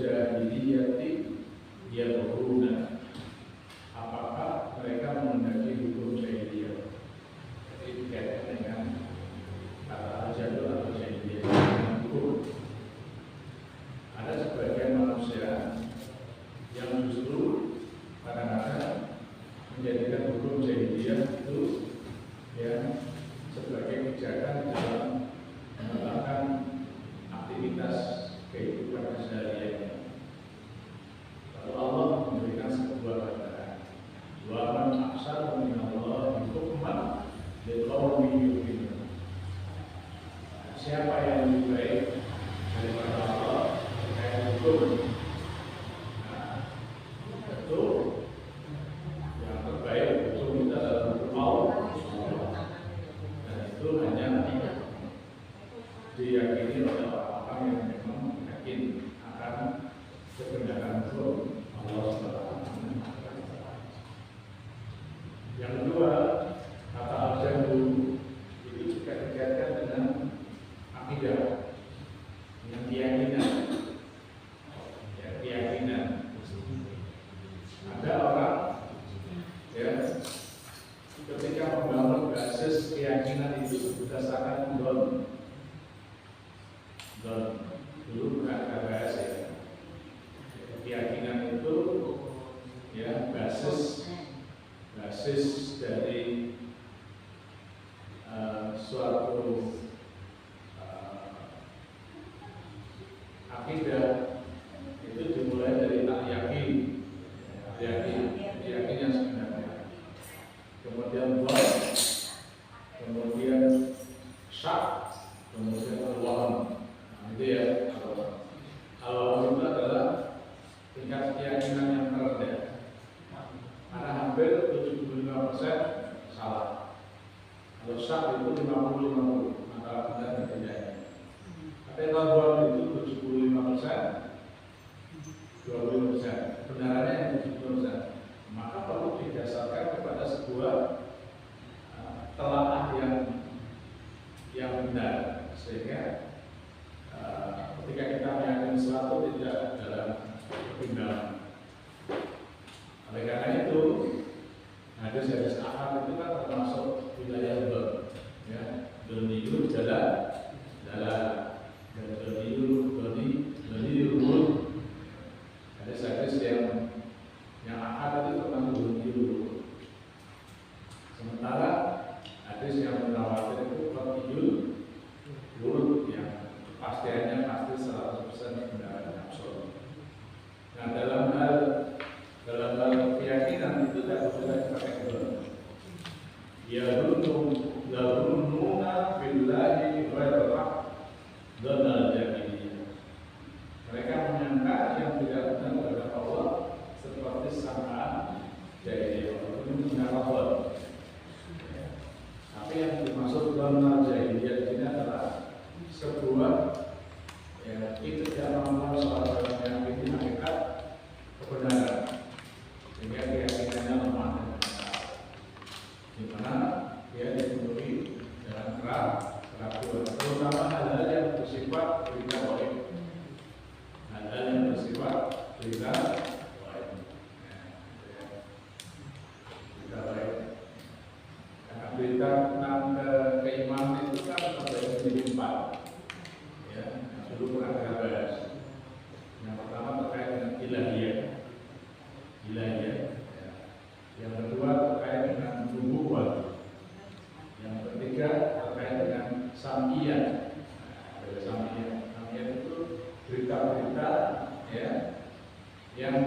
jahiliyati yabghuna, apakah mereka menghendaki hukum jahiliyah. Jadi dikaitkan dengan kata jadul atau jahiliyah dengan hukum. Ada sebagian manusia yang justru kadang-kadang menjadikan hukum jahiliyah itu ya sebagai pijakan dalam melakukan aktivitas kehidupan sehari-hari. Lalu Allah memberikan sebuah kata, wa man ahsanu minallahi hukman liqaumin yuqinun. Siapa yang lebih baik daripada Allah terkait hukum? Tentu yang terbaik hukum kita adalah hukum Allah, dan itu hanya diyakini oleh orang-orang yang memang yakin akan kebenaran hukum Allah SWT. Yang kedua, kata al-jahlu itu juga dikaitkan dengan akidah, dengan keyakinan. Ya, keyakinan. Ada orang ya ketika membangun basis keyakinan itu berdasarkan don dulu kata bahasa ya. Keyakinan itu ya basis dari suatu akidah itu dimulai dari tak yakin yang sebenarnya, kemudian kemudian syak, kemudian al-wahm. Itu ya al-wahm itu adalah tingkat keyakinan yang terendah, karena hampir 75% salah. Kalau syak itu 50-50 antara benar dan tidaknya. Tapi al-wahm itu 75%, 20%, kebenarannya yang 70%. Maka perlu didasarkan kepada sebuah telaah yang benar, sehingga ketika kita meyakini sesuatu tidak dalam kebimbangan. Oleh karena itu, hadis ahad itu kan termasuk wilayah don, ya, doniyu jalan, dan doniyu hadis yang ahad itu termasuk doniyu. Sementara hadis yang mutawatir itu qat'iyul wurud, yang kepastiannya pasti 100% kebenaran dan absolut. Nah, dalam hal keyakinan itu tidak boleh dipakai don. Yadhunnuna billahi ghairal haq dzannal jahiliyah. Mereka menyangka yang tidak benar kepada Allah seperti sangkaan jahiliyah. Itu menyangka Allah. Tapi yang dimaksud dzannal jahiliyah ini adalah sebuah itu tidak mampu seorang yang meyakini hakikat kebenaran, sehingga keyakinannya lemah dan besar, di mana dia dipenuhi dengan keraguan, terutama hal-hal yang bersifat berita gaib. Hal-hal yang bersifat berita gaib. Karena berita tentang keimanan itu kan terbagi menjadi 4. Ya, dulu pernah kita bahas. Yang pertama terkait dengan ilahiyah. Ya. Yang kedua terkait dengan nubuwwah. Yang ketiga terkait dengan samiyah. Samiyah itu berita-berita ya yang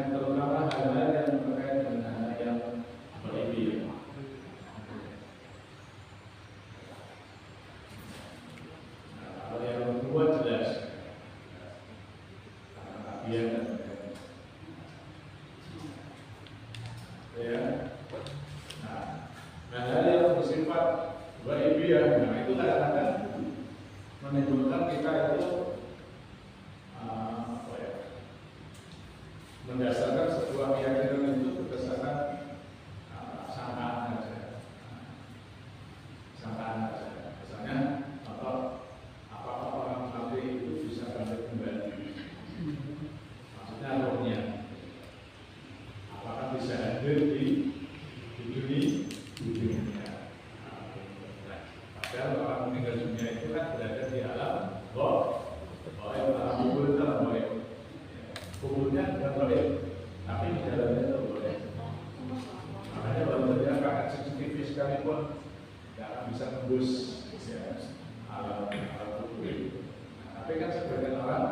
sekalipun tidak akan bisa tembus ya, alam tubuh. Tapi kan sebagian orang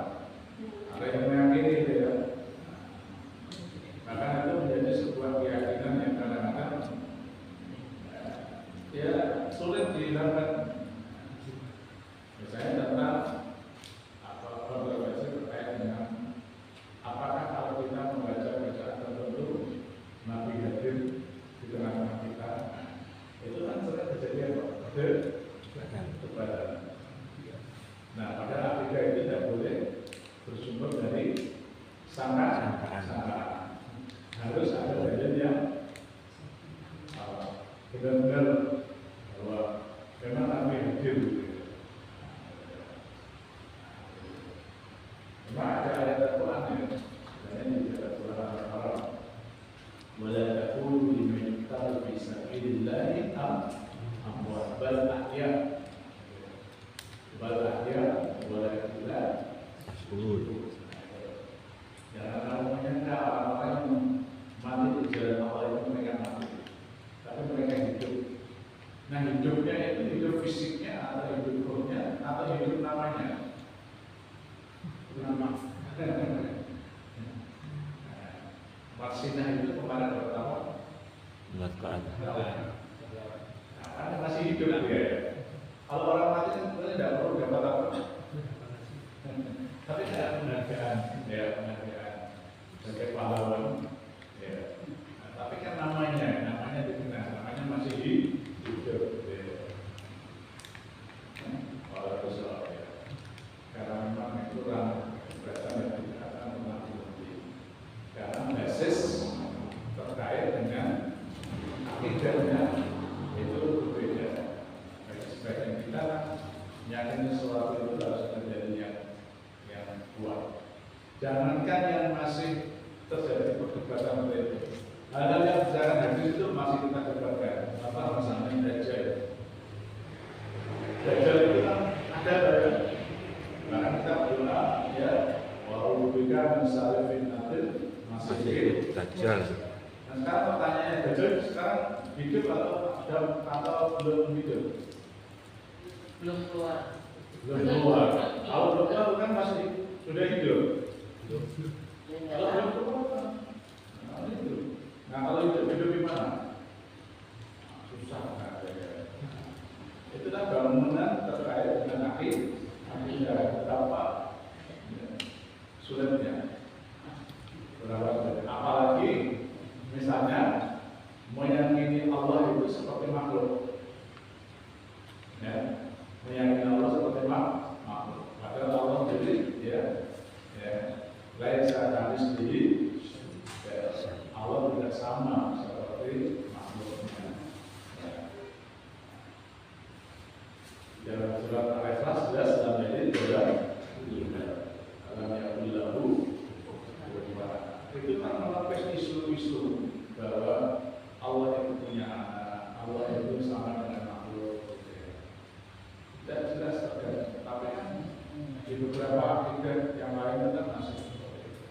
ada yang meyakini itu ya. Maka itu menjadi sebuah keyakinan yang kadang-kadang ya sulit dihilangkan. Misalnya tentang kontroversi terkait dengan apakah kalau kita membaca bacaan tertentu Nabi hadir di tengah-tengah kita, itu kan sering terjadi apa? Debat. Nah, pada akidah itu tidak boleh bersumber dari sangkaan. Harus ada dalil yang benar-benar bahwa memang Nabi hadir. Cuma ada ayat Al-Quran ya, dan ini juga Al-Quran Al-Haram. Wala taqulu liman yuqtalu fi sabilillahi amwat bal ahya. Bal ahya walakin la yashkurun. Jangan kamu menyangka orang-orang yang mati di jalan Allah itu mereka mati, tapi mereka hidup. Nah hidupnya itu hidup fisiknya atau hidup rohnya atau hidup namanya. Nama Marsinah itu kemarin pertama karena masih hidup dia. Kalau orang mati kan sebenarnya tidak perlu dapat apa, tapi tidak penghargaan ya, penghargaan sebagai pahlawan ya. Nah, tapi kan namanya dikenal, namanya masih hidup ya. Kalau besar ya, karena memang itu orang berasal dari kata mati. Karena basis terkait dengan akidahnya itu berbeda. Sebagian kita yakini sesuatu itu harus terjadi yang kuat. Jangankan yang masih terjadi perdebatan itu, hal yang secara hadis itu masih kita debatkan. Apa misalnya Dajjal? Dajjal itu kan ada ya. Karena kita berdoa ya, wa'udzubika min syarri fitnatil masiihid Dajjal. Nah sekarang pertanyaannya, Dajjal sekarang hidup atau belum hidup? Belum keluar. Kalau belum keluar kan masih sudah hidup. Kalau belum keluar, nah kalau hidup di mana? Susah kan? Itulah bangunan terkait dengan akidah betapa sulitnya. Apalagi misalnya meyakini Allah itu seperti makhluk, ya, meyakini Allah seperti makhluk. Padahal Allah sendiri, ya, lain sekali sendiri, Allah tidak sama seperti makhluknya. Dalam surat Al-Ikhlas jelas dalam ini dalam alam yakullahu. Itu kan melapis isu-isu bahwa Allah itu punya anak, Allah itu sama dengan makhluk. Tidak jelas terkait, tapi kan di beberapa akidah yang lain kan masih seperti itu.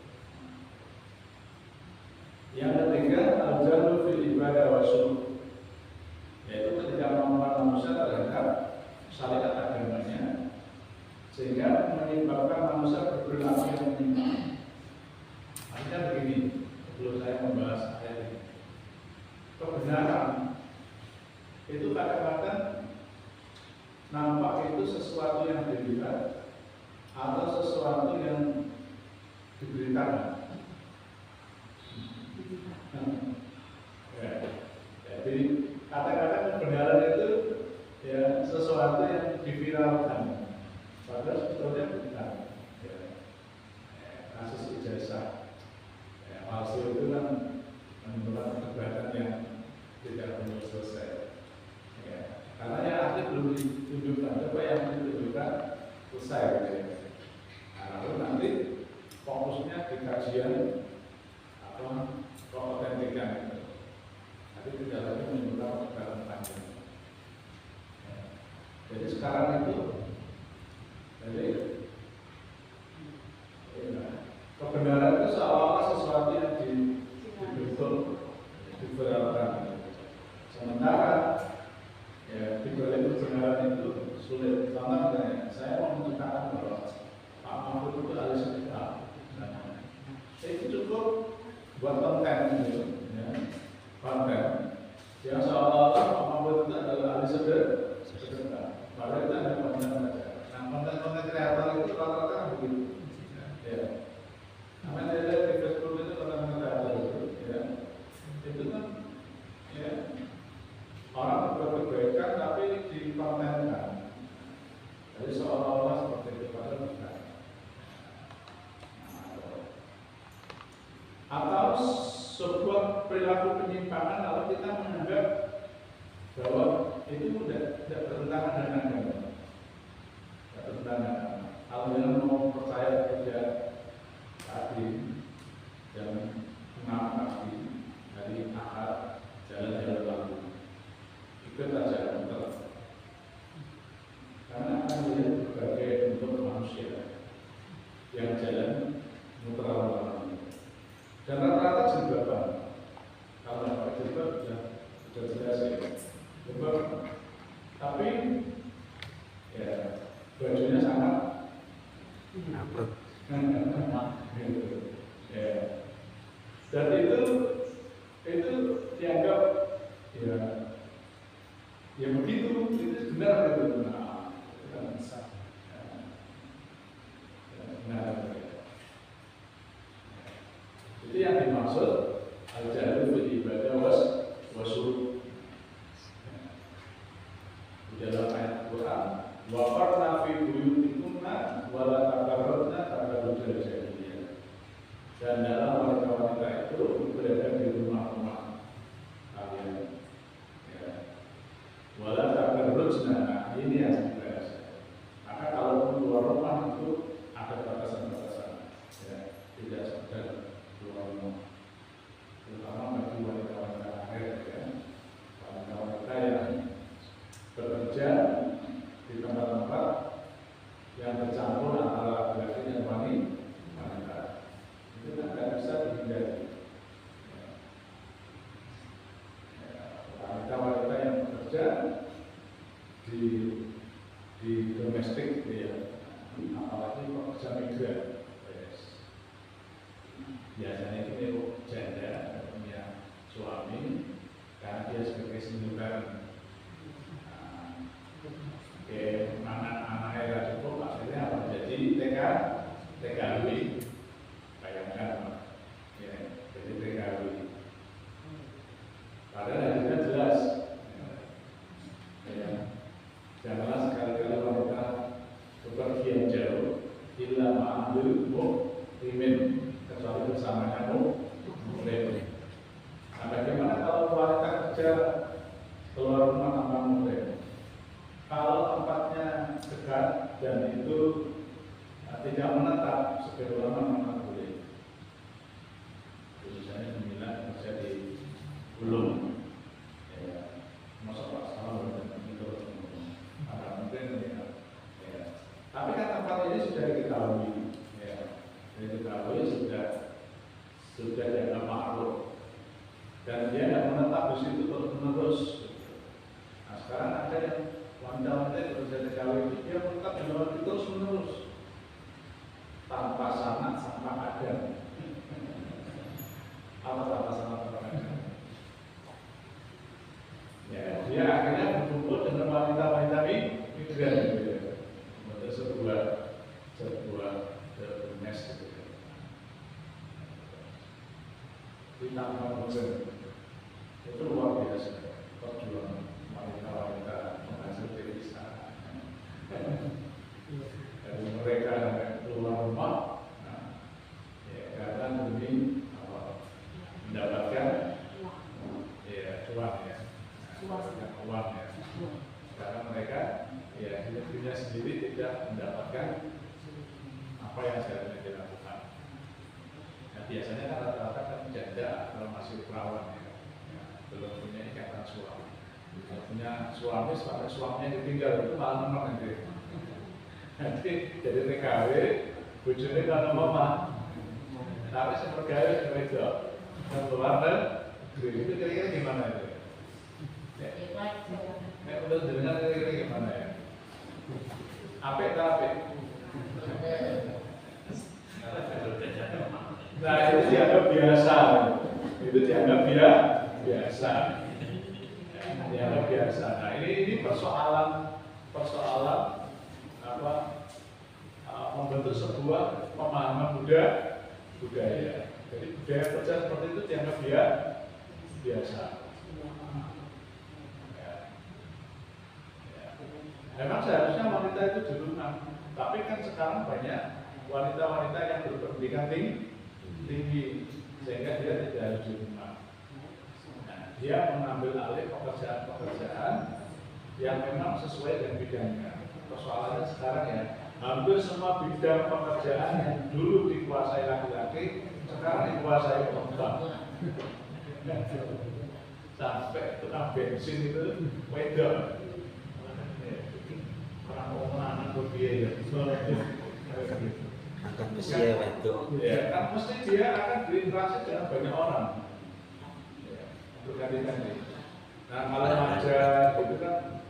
Yang ketiga, al-jalu fil ibadah wa syuruk, yaitu ketika kemampuan manusia terhadap syariat agamanya, sehingga menyebabkan manusia berperilaku yang menyimpang. Artinya begini, sebelum saya membahas ayat ini, kebenaran itu kadang-kadang nampak itu sesuatu yang dilihat atau sesuatu yang diberitakan. Ya. Jadi kadang-kadang kebenaran itu ya sesuatu yang diviralkan, padahal sebetulnya bukan. Ya. Kasus ijazah palsu itu kan menimbulkan perdebatan yang tidak perlu selesai. Ya. Karena yang asli belum ditunjukkan, coba yang ditunjukkan selesai. Ya. Nah, lalu nanti fokusnya di kajian atau keautentikan itu. Tapi tidak lagi menimbulkan perdebatan panjang. Ya. Jadi sekarang itu, kebenaran itu seolah-olah sesuatu yang dibentuk, diviralkan. Sementara buat konten gitu, ya. Konten yang seolah-olah kemampuan itu adalah ahli sedekah. Padahal itu ada konten saja. Nah, konten-konten kreator itu rata-rata kan begitu. Ya. Namanya ada di Facebook itu konten kreator itu, ya. Itu kan, ya, orang berbuat kebaikan tapi dikontenkan. Jadi seolah-olah seperti itu padahal bukan. Atau sebuah perilaku penyimpangan kalau kita menganggap bahwa itu tidak bertentangan dengan agama, tidak bertentangan dengan agama. Kalau yang mau percaya kerja tadi dan 6 pagi hari Ahad jalan-jalan lalu ikut aja muter, karena akan melihat berbagai bentuk manusia yang jalan muter lalu. Dan rata-rata jilbaban. Kalau nggak pakai jilbab sudah jelas ya. Jilbab. Tapi ya bajunya sangat Upload. Ya. Dan itu dianggap ya begitu, itu benar itu. Nah, itu kan bisa. Benar. Itu yang dimaksud al-jahlu fil ibadah wasu. Di dalam ayat Quran, wa qarna fi buyutikunna wa la tabarrajna tabarrujal jahiliyah. Dan dalam wanita-wanita itu berada di rumah-rumah kalian. Ya. Wa la tabarrujna, nah, ini yang dibahas. Maka kalau keluar rumah itu ada batasan-batasan. Ya, tidak sekedar keluar rumah, terutama bagi wanita-wanita akhir, ya, wanita-wanita yang bekerja di tempat-tempat yang bercampur antara laki-laki dan wanita, itu kan tidak bisa dihindari. Wanita-wanita yang bekerja di domestik, ya, apalagi pekerja migran. Biasanya itu janda punya suami karena dia sebagai single parent. Anak-anaknya cukup, akhirnya apa? Jadi TKW, bayangkan, ya, jadi TKW. Padahal hadisnya jelas, ya, janganlah sekali-kali wanita bepergian jauh, illa ma'ambil mu'min, kecuali bersama kamu muhrim. Nah, bagaimana kalau wanita kerja keluar rumah tanpa muhrim? Kalau tempatnya dekat dan itu tidak menetap, sebagai ulama memang boleh. Misalnya sembilan kerja di Ulum, ya, masa Pak Salam itu ada mungkin, ya. Tapi kan tempat ini sudah diketahui, ya. Diketahui sudah dianggap makruh dan dia tidak menetap di situ terus-menerus. Nah, sekarang ada yang wanita-wanita yang bekerja di TKW dia menetap di luar itu terus-menerus tanpa sanad tanpa adab. Apa tanpa sanad tanpa adab? Ya, dia akhirnya berkumpul dengan wanita-wanita migran, gitu ya. Untuk sebuah mes, gitu ya. Di tanpa musim itu luar biasa perjuangan wanita-wanita menghasil devisa. Dari mereka keluar rumah, nah, ya, karena demi mendapatkan ya cuan, ya, mendapatkan uang, ya. Karena mereka ya hidupnya sendiri tidak mendapatkan apa yang seharusnya dilakukan. Nah, biasanya kan rata-rata kan janda atau masih perawan, ya, belum punya ikatan suami. Kalau punya suami, sampai suaminya ditinggal itu malah nomor nanti. Nanti jadi TKW, bujurnya kalau mama, tapi seperti itu, yang keluar negeri itu kira-kira gimana itu? Ya, udah dengar kira-kira gimana ya? Apik tak apik? Nah itu dianggap biasa, itu dianggap biasa, dianggap biasa. Nah ini persoalan apa membentuk sebuah pemahaman budaya. Jadi budaya kerja seperti itu dianggap biasa. Memang seharusnya wanita itu di rumah, tapi kan sekarang banyak wanita-wanita yang berpendidikan tinggi, sehingga dia tidak harus di rumah. Nah, dia mengambil alih pekerjaan-pekerjaan yang memang sesuai dengan bidangnya. Persoalannya sekarang ya, hampir semua bidang pekerjaan yang dulu dikuasai laki-laki, sekarang dikuasai perempuan. Sampai tukang bensin itu wedok. Orang-orang berbiaya. Angkat besi ya itu. Ya, kan mesti dia akan berinteraksi dengan banyak orang. Berganti-ganti. Nah, kalau aja gitu kan,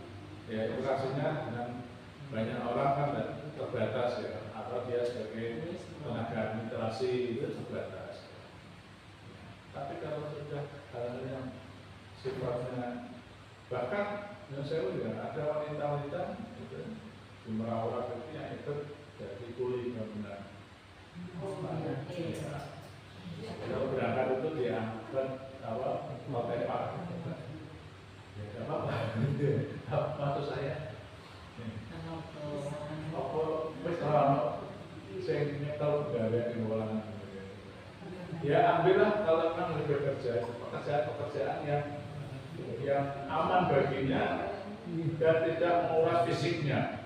ya interaksinya dengan banyak orang kan terbatas ya. Atau dia sebagai tenaga administrasi itu terbatas. Tapi kalau sudah hal yang sifatnya, bahkan yang saya lihat ada wanita-wanita itu di Merawat itu yang ikut jadi kuli bangunan. Kalau berangkat itu diangkat hotel pak. Ya apa? Maksud saya. Apa misalnya saya nyetel gawe di bola. Ya ambillah kalau memang lebih bekerja pekerjaan yang aman baginya dan tidak menguras fisiknya.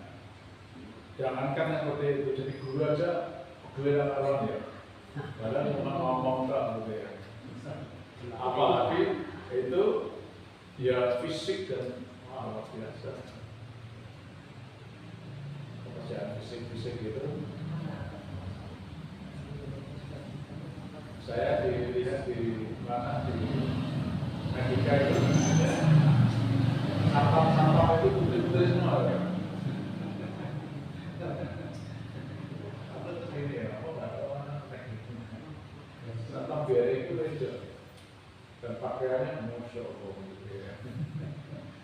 Jangankan seperti itu, jadi guru aja giliran ya. Padahal cuma ngomong tak gitu ya. Apalagi itu ya fisik dan luar biasa. Pekerjaan fisik itu. Saya dilihat di mana di Amerika itu sampah-sampah itu putih-putih semua ya. Ini ya, sampah biar itu hijau dan pakaiannya musuh gitu ya.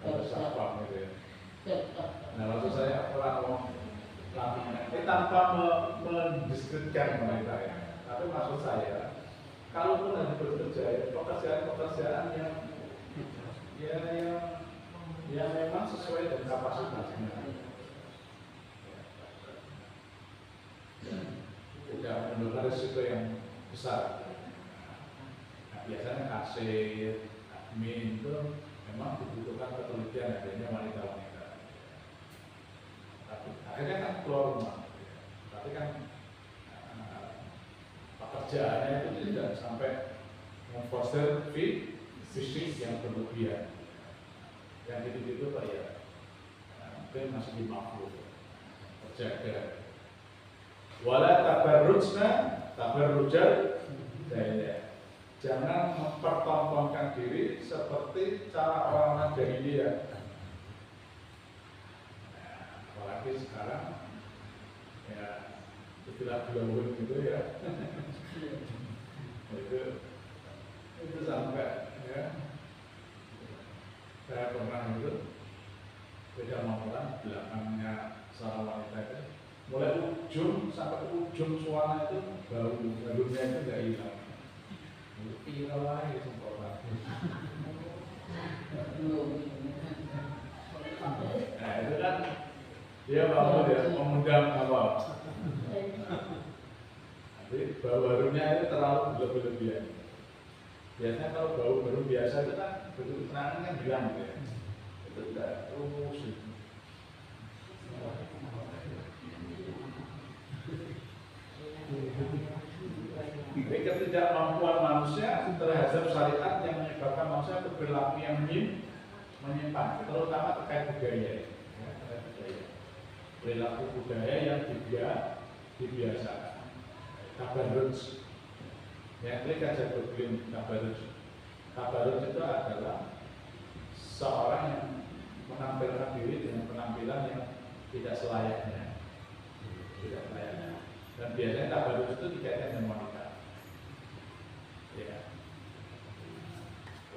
Ada sampah gitu ya. Nah maksud saya kalau tanpa mendiskreditkan wanita ya, tapi maksud saya kalaupun ada bekerja pekerjaan yang memang sesuai dengan kapasitasnya, tidak menimbulkan risiko yang besar. Nah, biasanya kasir, admin itu memang dibutuhkan ketelitian adanya wanita-wanita. Tapi akhirnya kan keluar rumah, tapi kan pekerjaannya itu tidak sampai memfoster fisik yang berlebihan. Yang gitu-gitu Pak ya, mungkin masih dimaklum, terjaga. Wala tabarrujal jahiliyah. Jangan mempertontonkan diri seperti cara orang-orang jahiliyah. Apalagi sekarang ya istilah glowing gitu ya. itu sampai ya. Saya pernah itu beda motoran belakangnya seorang wanita itu mulai ujung sampai ujung suara itu baunya itu nggak hilang. Hilang lagi sempurna. Nah itu kan dia mau mengundang apa? Jadi bau harumnya itu terlalu berlebihan. Biasanya kalau bau harum biasa itu kan begitu kenangan kan hilang gitu ya. Itu tidak terus. Jadi ketidakmampuan manusia terhadap syariat yang menyebabkan manusia berperilaku yang menyimpang, terutama terkait budaya. Perilaku budaya yang dibiasakan. Tabarruj. Yang mereka jadi berkelim tabarruj. Tabarruj itu adalah seorang yang menampilkan diri dengan penampilan yang tidak selayaknya. Dan biasanya tabarruj itu dikaitkan dengan wanita.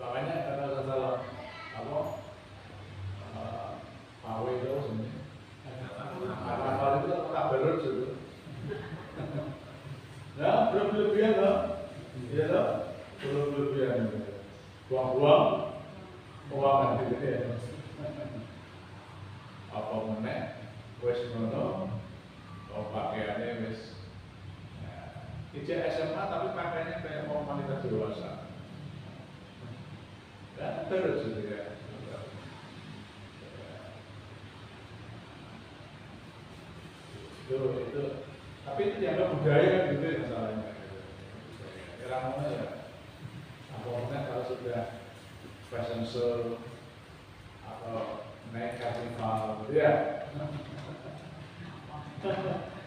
makanya karena salah apa pawe itu sebenarnya apa itu kabar itu nah berlebihan loh iya loh berlebihan buang-buang keuangan gitu ya apa meneh wes ngono pakaiannya wes ijazah SMA tapi pakaiannya kayak mau wanita dewasa dan terus gitu ya itu tapi itu dianggap budaya gitu ya masalahnya orang mana ya apa kalau sudah fashion show atau naik karnival gitu ya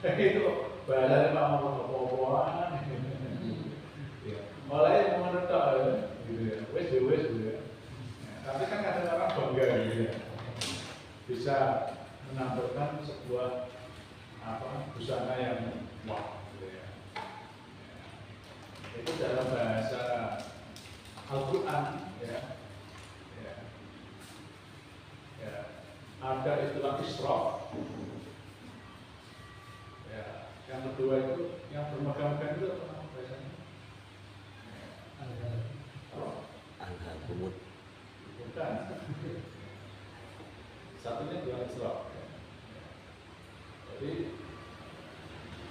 itu badannya pak mau popo-popoan mulai mengetok gitu ya wes gitu ya tapi kan kadang orang bangga gitu ya bisa menampilkan sebuah busana yang wah gitu ya itu dalam bahasa Al-Quran ya ada istilah israf ya yang kedua itu yang bermegah-megah itu apa nama bahasanya Al-Qamut bukan satunya dua israf jadi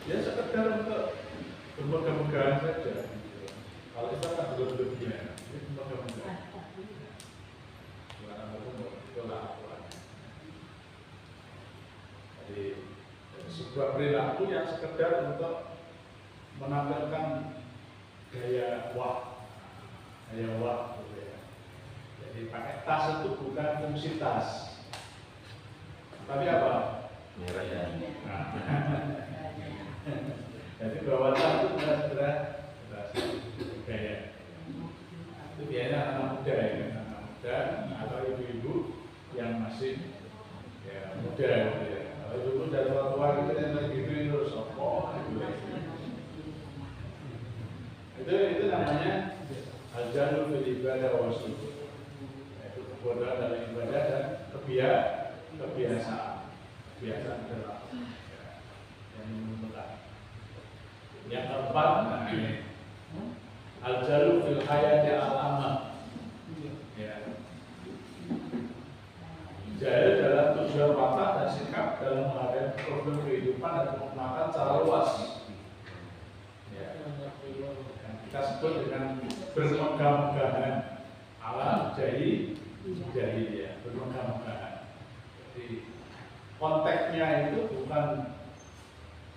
ya sekedar untuk bermegah-megahan saja kalau itu kan berlebihan ini bermegah-megahan jadi sebuah perilaku yang sekedar untuk menampilkan gaya wah gitu ya. Jadi pakai tas itu bukan fungsi tas tapi apa? merah ya. Nah. Jadi bawa tas itu benar-benar gaya itu biasanya anak muda ya anak muda atau ibu-ibu yang masih ya muda gitu ya kalau ibu-ibu dari tua gitu yang lagi terus sopok itu namanya al-jahlul fil ibadah wa sujud yaitu kebodohan dalam ibadah dan kebiasaan dalam yang menentukan yang keempat al-jahlul fil hayati al-ammah ya jahil dalam tujuan watak dan sikap dalam menghadapi problem kehidupan dan pemaknaan secara luas ya yang kita sebut dengan bermegah-megahan ala jahiliyah bermegah-megahan jadi konteksnya itu bukan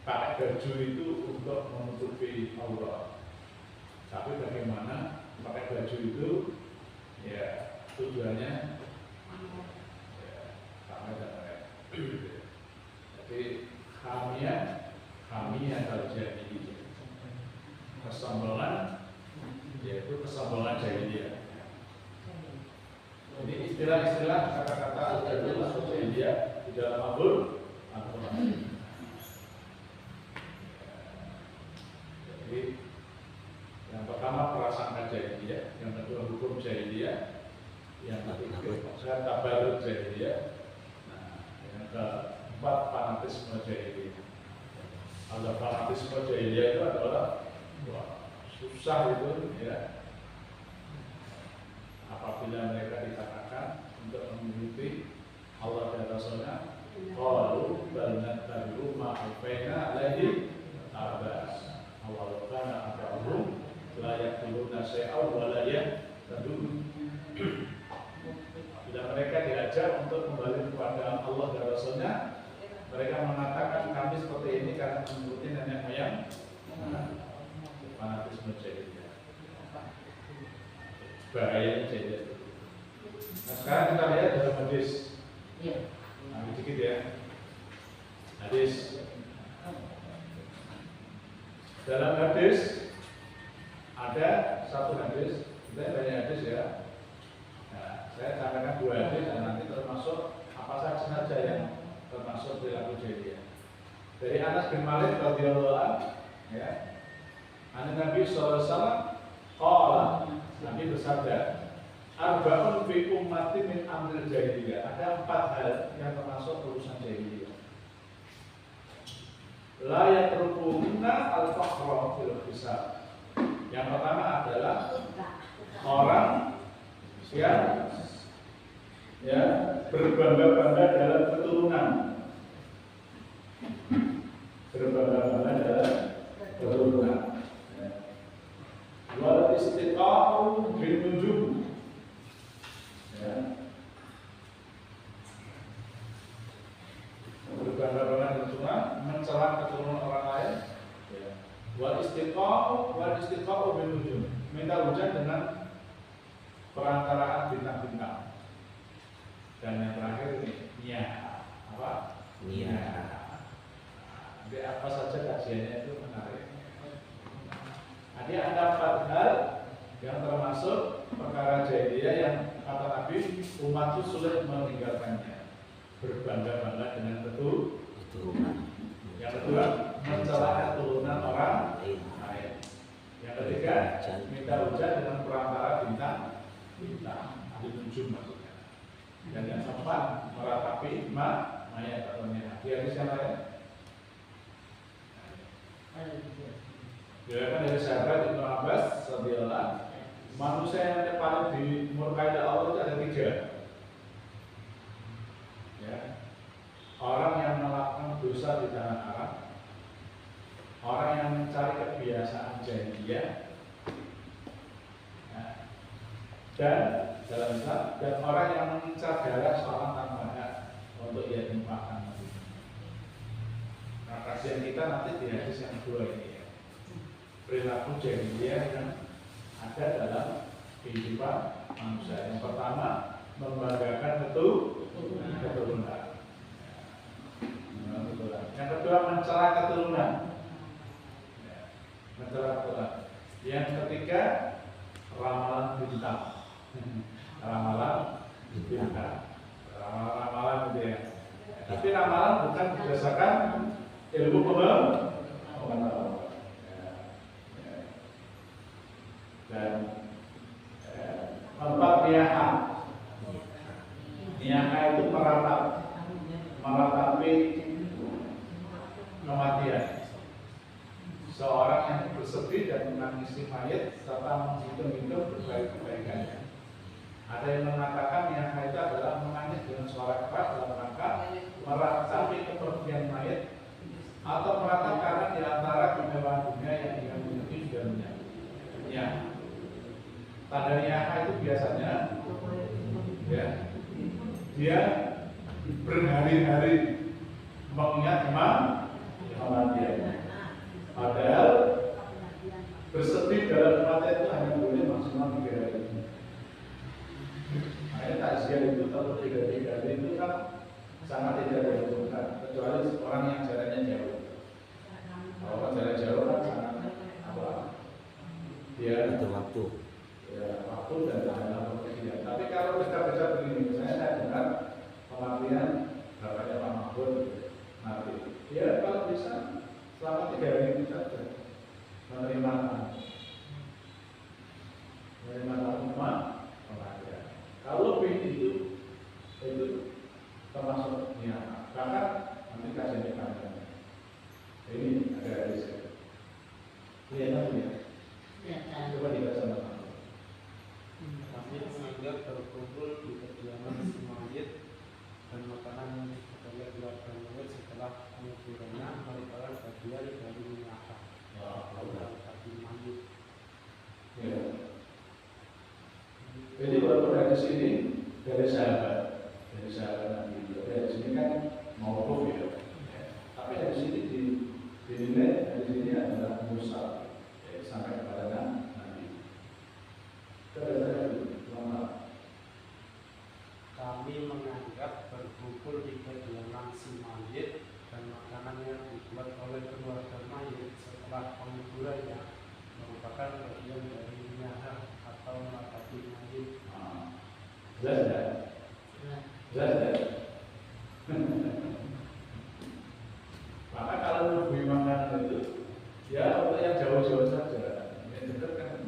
pakai baju itu untuk menutupi aurat tapi bagaimana pakai baju itu ya tujuannya sama dan jadi khamiyah kalau jadi kesombongan yaitu kesombongan jahiliyah ini istilah-istilah kata-kata al-jahiliyah atau jahiliyah di dalam Al-Quran jadi yang pertama prasangka jahiliyah, yang kedua hukum jahiliyah, yang ketiga tabarut jahiliyah, nah, yang keempat fanatisme jahiliyah. Kalau fanatisme jahiliyah itu adalah susah itu ya apabila mereka dikatakan untuk mengikuti Allah dan Rasulnya qalu bal nattabi'u ma alfaina alaihi abas awal kana abahum la yaquluna syai'an wa la yahtadun. Bila mereka diajak untuk kembali kepada Allah dan Rasulnya, mereka mengatakan kami seperti ini karena mengikuti nenek moyang. Fanatisme jahiliyah. Bahayanya jahiliyah. Nah sekarang kita lihat dalam hadis. Ambil dikit ya. Hadis. Dalam hadis ada satu hadis, kita banyak hadis ya. Nah, saya sampaikan dua hadis dan nanti termasuk apa saja yang termasuk perilaku jahiliyah. Dari Anas bin Malik radhiyallahu anhu, ya. Nabi sallallahu alaihi wasallam qala, Nabi bersabda, Arba'un fi ummati min amril jahiliyah. Ada 4 hal yang termasuk urusan jahiliyah. La yatrukuna al-fakhra fil hisab. Yang pertama adalah orang yang berbangga-bangga dalam keturunan. Berbangga-bangga dalam keturunan. Wal istiqa'u bin nujum. Berbangga-bangga keturunan, mencela keturunan orang lain. Wal istiqa'u bin nujum. Minta hujan dengan perantaraan bintang-bintang. Dan yang terakhir ini apa? Jadi apa saja kajiannya itu menarik. Jadi ada 4 hal yang termasuk perkara jahiliyah yang kata Nabi umat itu sulit meninggalkannya. Berbangga-bangga dengan keturunan. Yang kedua, mencela keturunan orang lain. Yang ketiga, minta hujan dengan perantara bintang, ahli nujum maksudnya. Dan yang keempat, meratapi mayat atau mayat. Di hadis yang lain, diriwayatkan dari sahabat Ibnu Abbas radhiyallahu, manusia yang paling dimurkai Allah itu ada 3. Orang yang melakukan dosa di tanah Arab, orang yang mencari kebiasaan jahiliyah, dan dalam Islam, dan orang yang mengincar darah seorang tanpa hak untuk ia timpakan. Nah, kajian kita nanti di hadis yang kedua ini ya. Perilaku jahiliyah yang ada dalam kehidupan manusia. Yang pertama, membanggakan keturunan. Yang kedua, mencela keturunan. Yang ketiga, ramalan bintang. Ramalan gitu ya. Tapi ramalan bukan berdasarkan ilmu pengetahuan. Dan 4, niyaha itu meratapi kematian. Seorang yang bersedih dan menangisi mayat serta menghitung-hitung kebaikan-kebaikannya. Ada yang mengatakan niyaha itu adalah menangis dengan suara keras dalam rangka meratapi kepergian mayat atau meratakan di antara kemewahan dunia yang dia miliki sudah menyatu. Tanda niyaha itu biasanya dia berhari-hari mengingat kematian. Padahal bersedih dalam kematian itu hanya boleh maksimal 3 hari. Makanya takziah itu kalau 3 hari itu kan sangat tidak dilakukan, kecuali orang yang jaraknya jauh. Kalau orang jarak jauh kan sangat dia itu waktu. Waktu dan tahanan pekerjaan. Tapi kalau dekat-dekat begini, misalnya saya dengar kematian bapaknya Pak Mahfud mati. Ya kalau bisa selama 3 hari itu saja menerima kematian. Kalau lebih itu termasuk niat. Bahkan nanti kajiannya panjang. Ini ada hadis. Lihat ya. Coba dibaca sama. Kami menganggap berkumpul di kediaman si mayit dan makanan kepada keluarga mayit setelah penguburannya merupakan bagian dari niyaha bagi mayit. Jadi walaupun dari sini dari sahabat Nabi, dari sini kan mauquf ya. Tapi dari sini dinilai dari sini adalah mursal sampai kepada Nabi. Kami menganggap berkumpul di kediaman si mayit dan makanan yang dibuat oleh keluarga mayit setelah penguburannya merupakan bagian dari niyaha atau meratapi mayit. Jelas. Maka kalau menghubungi makanan itu ya untuk yang jauh-jauh saja, yang dekat kan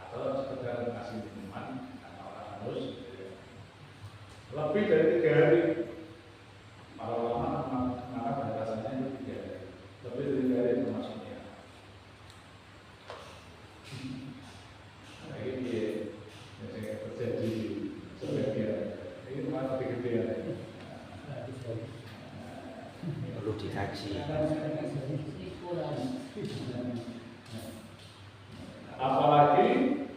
atau sekedar kasih ngaji. Apalagi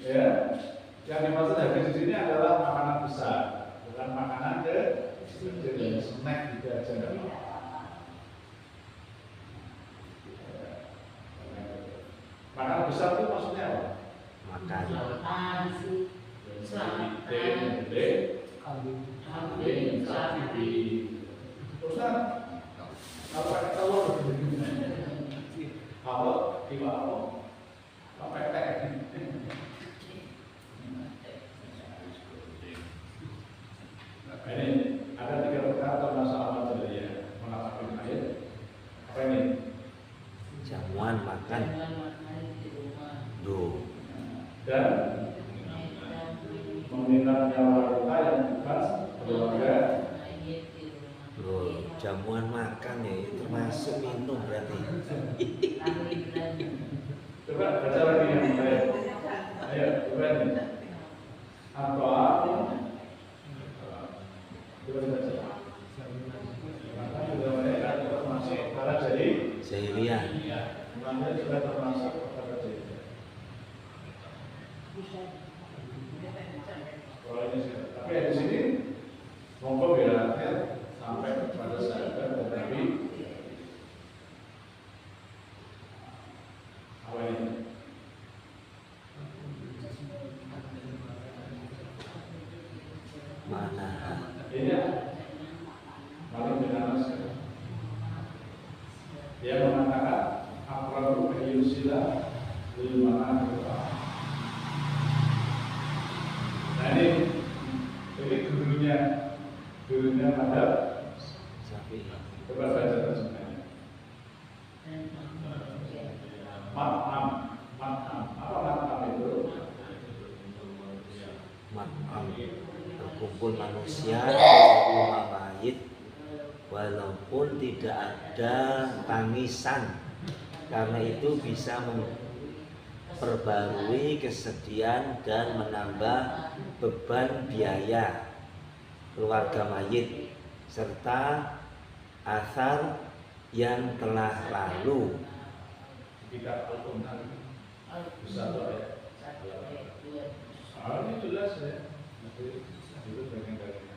ya, yang dimaksud habis di sini adalah makanan besar, bukan makanan kecil, snack gitu aja nggak apa-apa. Makanan besar itu maksudnya apa? Makan. Kambing, sapi. Terus kan, kalau pakai telur, kalau tiba apa pakai teh. Ini ada 3 perkara atau masalah materi ya, mengapa minum air? Apa ini? Jamuan makan. Do. Dan mengingat nyawa kita yang bukan keluarga. Loh, jamuan makan ya termasuk minum berarti. Coba baca lagi yang baik. Ayo, coba nih. Apa? Coba baca. Maka sudah mereka termasuk para jadi. Jahiliyah. Namanya sudah termasuk para jadi. Kalau ini sih, tapi di sini monggo biarkan sampai pada saat tetapi apa ini? Mana? Ini paling benar. Dia mengatakan akrabu kayyusila lil makan berapa. Nah ini gurunya pada Sapi. coba baca terjemahannya. Matam apa matam itu? Makan. Berkumpul manusia di rumah mayit walaupun tidak ada tangisan, karena itu bisa memperbarui kesedihan dan menambah beban biaya keluarga mayit serta asar yang telah lalu. Kitab Al-Qur'an besar ya. Ini jelas ya. Nanti itu bagian dari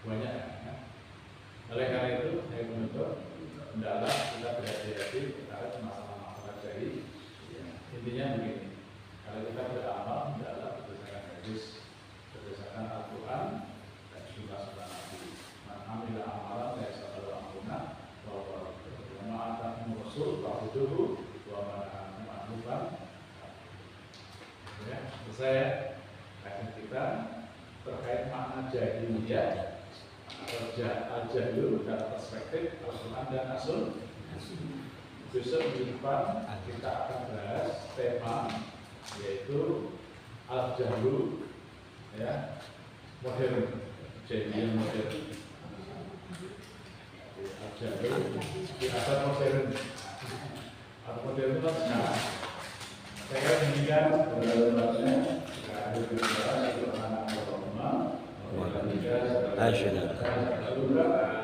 banyak ya. Oleh karena itu saya menuntut hendaklah kita berhati-hati terhadap masalah-masalah jadi intinya begini. Kalau kita beramal hendaklah berdasarkan hadis, berdasarkan Al-Quran dan juga sunnah Nabi. Ambil amalan saya selalu amanah bahwa ma'atakum rasul fa'buduhu wa ma'anakum ma'rufan. Ya, selesai kajian kita terkait makna jahiliyah atau jahil dalam perspektif Al-Quran dan As-Sunnah. Besok minggu depan kita akan bahas tema yaitu al-jahlu ya modern, jahiliyah modern. Al-jahlu di asal modern atau modern itu sekarang. Saya menginginkan benar-benarnya jika ada beberapa itu anak-anak Asyhadu an la ilaha illallah.